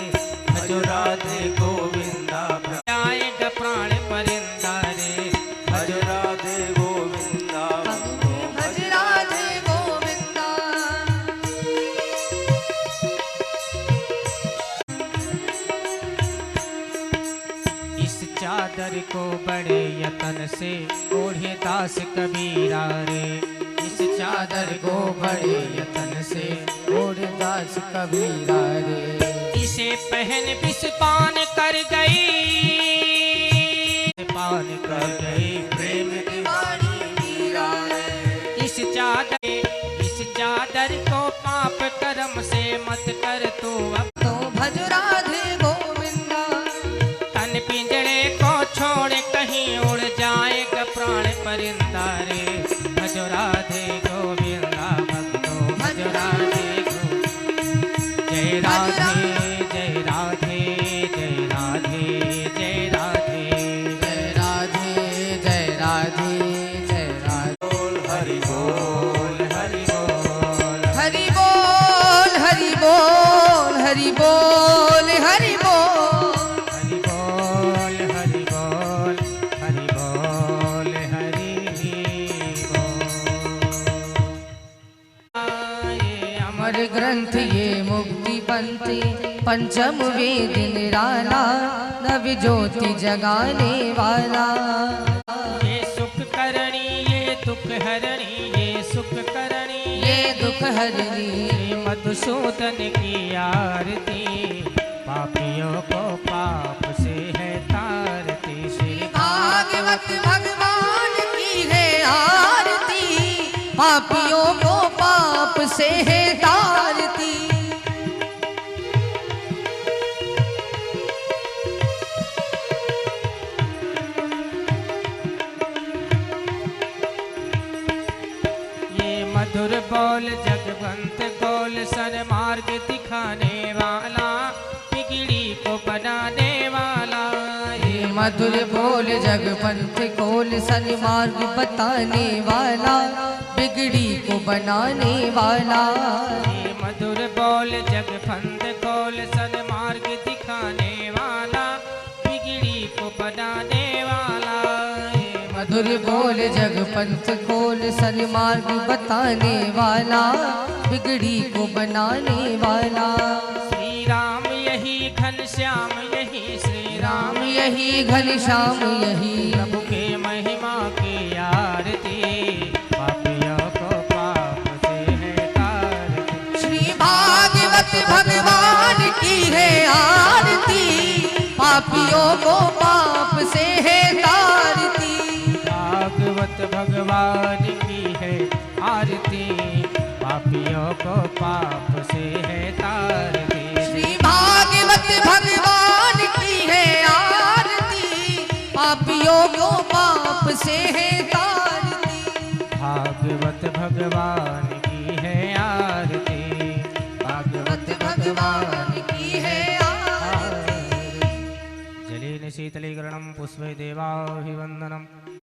भजो राधे गोविंदा जाएगा प्राण परिंदा रे। भजो राधे गोविंदा भज राधे गोविंदा। इस चादर को बड़े यतन से ओढ़े दास कबीरा रे। इस चादर को बड़े यतन से ओढ़े दास कबीरा रे। इसे पहन विष पान कर गई, पान कर गई प्रेम दीवानी मीरा रे। इस चादर को पाप कर्म से मत कर तू अब। तो भज राधे गोविंदा। तन पिंजड़े को छोड़ कहीं उड़ जाएगा प्राण परिंदा रे। भजो राधे गोविंदा भक्तो भजो राधे जय राधे जय राधे जय राधे जय राधे जय राधे जय राधे जय राधे। बोल हरि बोल हरि बोल हरि बोल हरि बोल हरि बोल हरि बोल। हरि बोल हरि बोल हरि बोल हरि बोल। अमर ग्रंथ ये मुक्ति पंथी, पंचम वेद निराला, नव ज्योति जगाने वाला। ये सुख करणी ये दुख हरणी, ये सुख करणी ये दुख हरनी। ये मधुसूदन की आरती, पापियों को पाप से है तारती। श्री भागवत भगवान की है आरती, पापियों को पाप से है तारती। ये मधुर बोल जगवंत बोल सन्मार्ग दिखाने वाला, बिगड़ी को बनाने वाला। ये मधुर बोल जगपंथ खोल सन्मार्ग बताने वाला, बिगड़ी को बनाने वाला। ये मधुर बोल जगवंत बोल सन्मार्ग दिखाने वाला, बिगड़ी को बनाने वाला। ये मधुर बोल जगपंथ खोल सन्मार्ग बताने वाला, बिगड़ी को बनाने वाला। श्री राम यही घनश्याम यही श्री राम यही घनश्याम यही प्रभु के महिमा की आरती, पापियों को पाप से है तारती। श्री भागवत भगवान की है आरती, पापियों को पाप से है तारती। भागवत भगवान की है आरती, पापियों को पाप से है तारती। श्री भागवत भगवान की है आरती, पापियों को पाप से है तारती। भागवत भगवान की है आरती, भागवत भगवान की है आरती। जलेन शीतलीकरणं पुष्पै देवाभिवन्दनम्